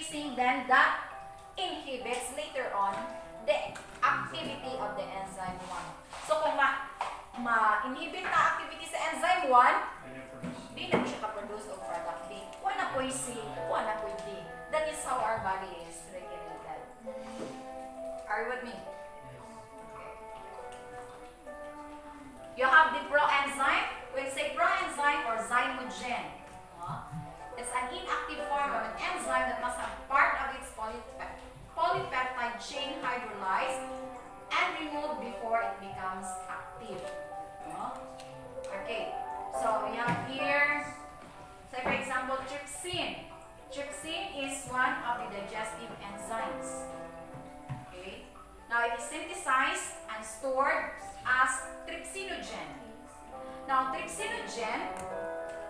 decreasing, then that inhibits later on the activity of the enzyme 1. So kung ma-inhibit na activity sa enzyme 1, di na siya ka-produce of product B. Wala po C, wala po D. That is how our body is regulated. Are you with me? Okay. You have the proenzyme. When you say proenzyme or zymogen, it's an inactive form of an enzyme that must have part of its polypeptide chain hydrolyzed and removed before it becomes active. Okay, so we have here, say for example, trypsin. Trypsin is one of the digestive enzymes. Okay, now it is synthesized and stored as trypsinogen. Now, trypsinogen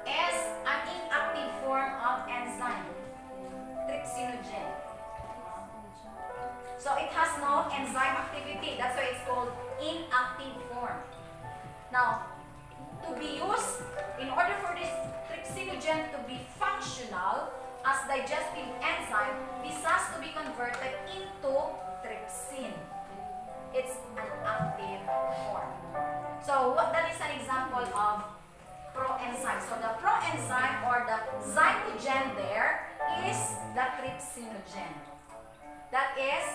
is an inactive form of enzyme. Trypsinogen. So it has no enzyme activity. That's why it's called inactive form. Now, to be used, in order for this trypsinogen to be functional as digestive enzyme, this has to be converted into trypsin. It's an active form. So that is an example of proenzyme. So the proenzyme or the zymogen there is the trypsinogen. That is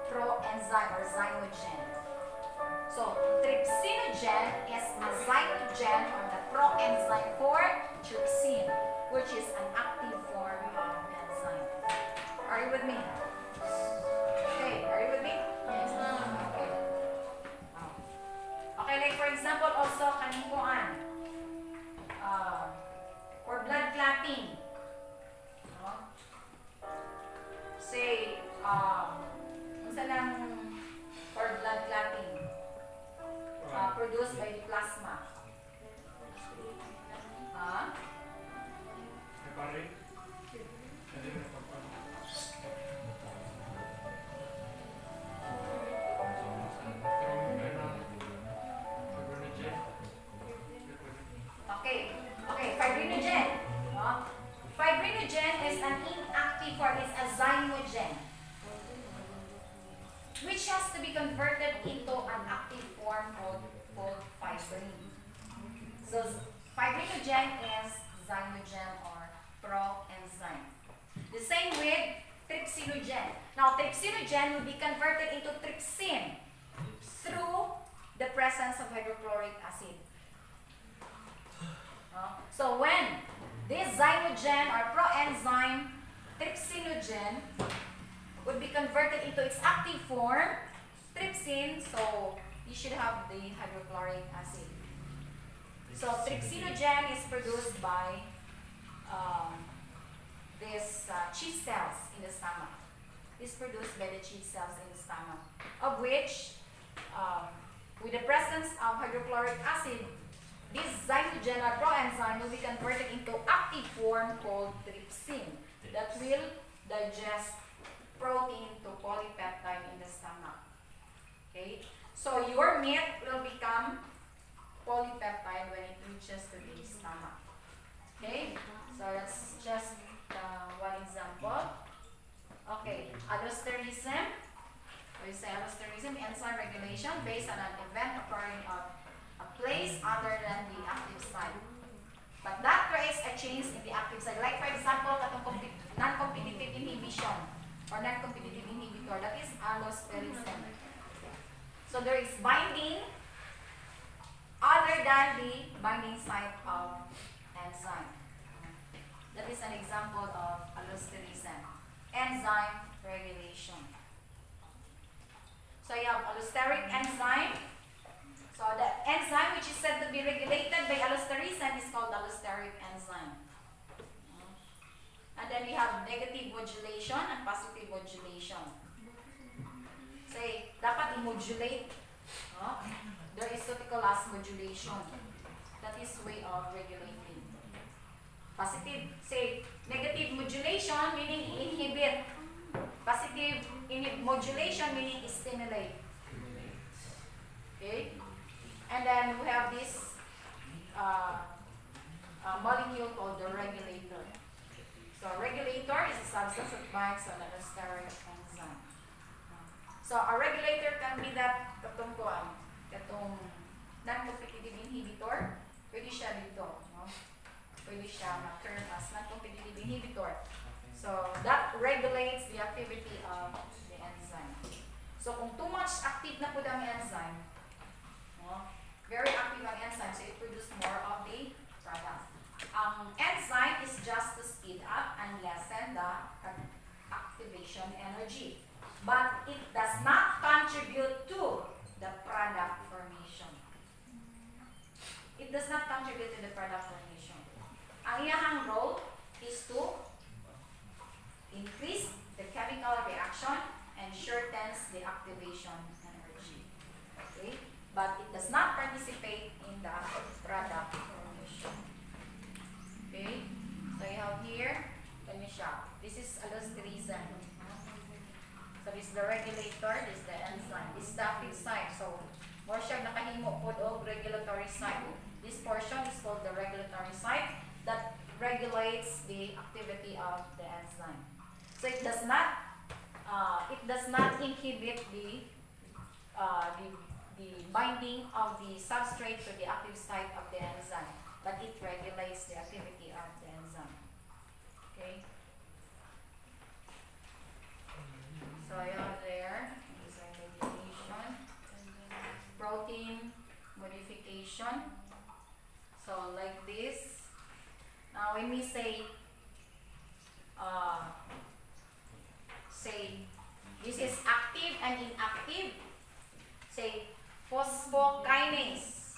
proenzyme or zymogen. So trypsinogen is a zymogen or the proenzyme for trypsin, which is an active form of enzyme. Are you with me? Okay, are you with me? Yes, ma'am. Okay. Okay, like for example also kanikuan. For blood clotting. Say, unsa lang for blood clotting? Produced by the plasma. Okay, fibrinogen. Fibrinogen is an inactive form, it's a zymogen, which has to be converted into an active form called fibrin. So fibrinogen is zymogen or proenzyme. The same with trypsinogen. Now trypsinogen will be converted into trypsin through the presence of hydrochloric acid. So when this zymogen or proenzyme trypsinogen would be converted into its active form, trypsin, so you should have the hydrochloric acid. So trypsinogen is produced by these chief cells in the stomach. It's produced by the chief cells in the stomach, of which, with the presence of hydrochloric acid, this zymogen or proenzyme will be converted into active form called trypsin that will digest protein to polypeptide in the stomach. Okay, so your meat will become polypeptide when it reaches to the stomach. Okay, so that's just one example. Okay, allosterism. We say allosterism, enzyme regulation based on an event occurring on a place other than the active site. But that creates a change in the active site. Like for example, non-competitive inhibition or non-competitive inhibitor, that is allosterism. So there is binding other than the binding site of enzyme. That is an example of allosterism. Enzyme regulation. So you have allosteric enzyme. So the enzyme which is said to be regulated by allosterism is called allosteric enzyme. And then we have negative modulation and positive modulation. Say, dapat i-modulate. There is what we call as modulation. That is way of regulating. Positive, say, negative modulation meaning inhibit. Positive modulation meaning stimulate. Okay? And then we have this molecule called the regulator. So regulator is a presence that binds on allosteric enzyme. So a regulator can be that katong non-competitive inhibitor. Pwede siya dito, no? Pwede siya ma-term as non-competitive inhibitor. So that regulates the activity of the enzyme. So kung too much active na po ang enzyme, no? Very active ang enzyme, so it produces more of the product. Enzyme is just to speed up and lessen the activation energy. But it does not contribute to the product formation. It does not contribute to the product formation. Ang iyahang role is to increase the chemical reaction and shortens the activation energy. Okay? But it does not participate in the product formation. Okay? So you have here, this is allosterism. So this is the regulator, this is the enzyme, this is the active site. So more siya nakahimo po og regulatory site. This portion is called the regulatory site that regulates the activity of the enzyme. So it does not inhibit the binding of the substrate to the active site of the enzyme, but it regulates the activity of the enzyme. Okay. So you have there enzyme modification, protein modification. So like this. Now when we say this is active and inactive, say phosphokinase.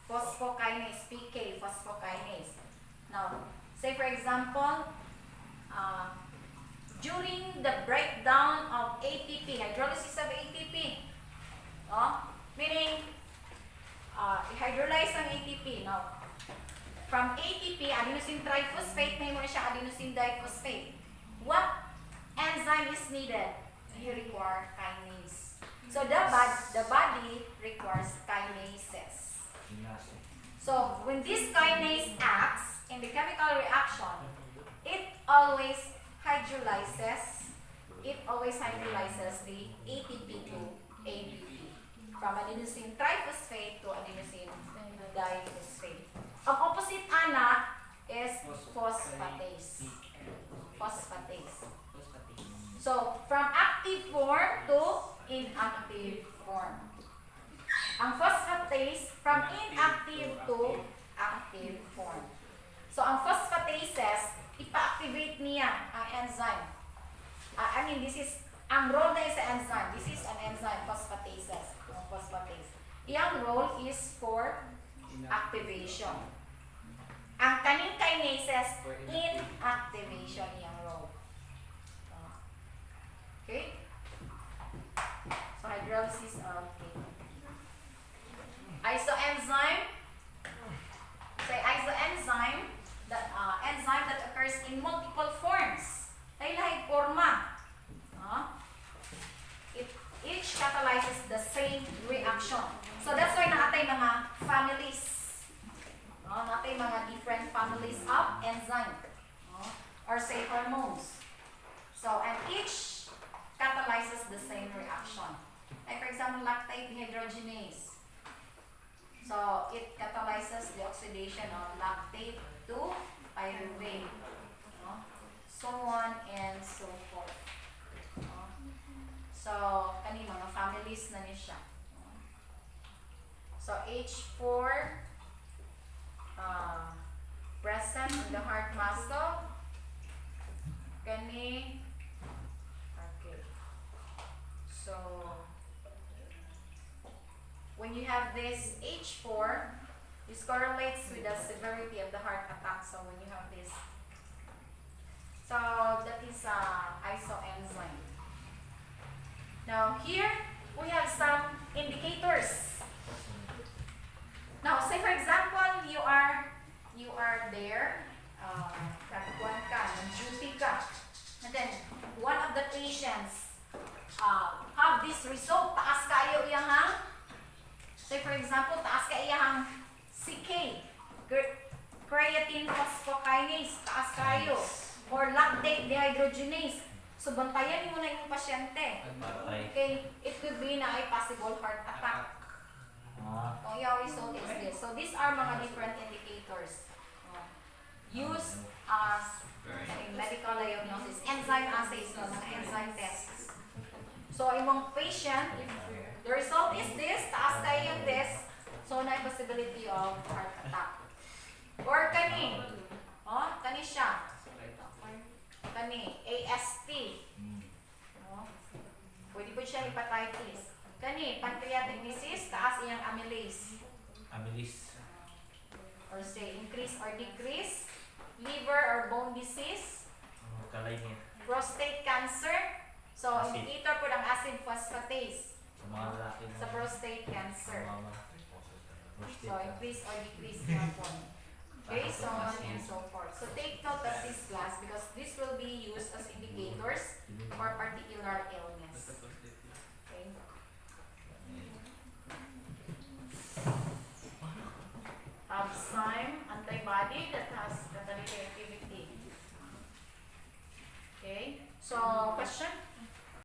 Phosphokinase, PK, phosphokinase. Now, say for example, during the breakdown of ATP, hydrolysis of ATP, meaning i-hydrolyze ang ATP. Now, from ATP, adenosine triphosphate, may muna siya adenosine diphosphate. What enzyme is needed? You require kinase. So the body requires kinases. So when this kinase acts in the chemical reaction, it always hydrolyzes the ATP to ADP. From adenosine triphosphate to adenosine diphosphate. Ang opposite ana is phosphatase. So, from active form to inactive form. Ang phosphatase, from inactive to active form. So, ang phosphatases, ipa-activate niya ang enzyme. Ang role na sa enzyme. This is an enzyme, phosphatases. Phosphatase. Iyang role is for activation. Ang kaning kinases, inactivation iyang role. Okay? So, hydrolysis of isoenzyme. Say isoenzyme, enzyme that occurs in multiple forms. Lahi-lahi forma. Each catalyzes the same reaction. So that's why naatay mga families. Naatay mga different families of enzyme. Or say hormones. So, and each catalyzes the same reaction. Like for example, lactate dehydrogenase. So, it catalyzes the oxidation of lactate to pyruvate. So on and so forth. So, kani mga families na ni siya. So, H4 present in the heart muscle. Kani, okay. So, when you have this H4, this correlates with the severity of the heart attack. So, when you have this, so that is isoenzyme. Now, here we have some indicators. Now, say for example, you are there, nagkuhan ka, nag-duty ka, and then one of the patients have this result, taas kayo iyahang, say for example, taas ka iyahang CK, creatine phosphokinase, taas kayo. or lactate dehydrogenase. So, bantayan mo na yung pasyente. Okay? It could be na ay possible heart attack. Kung yung result is this. So, these are mga different indicators. Used as in medical diagnosis. Enzyme assays, mga enzyme tests. So, imong patient, if the result is this, taas tayo yung this, so, na possibility of heart attack. Or kani. Kani siya. Kani, AST. Pwede po siya hepatitis. Kani, pancreatic disease, taas iyang amylase. Or say, increase or decrease. Liver or bone disease. Prostate cancer. So, indicator po ng acid phosphatase. Sa prostate cancer. So, increase or decrease nga po. Okay, so on and so forth. So, take note of this class because this will be used as indicators for particular illness. Okay. Enzyme, antibody that has catalytic activity. Okay, so question?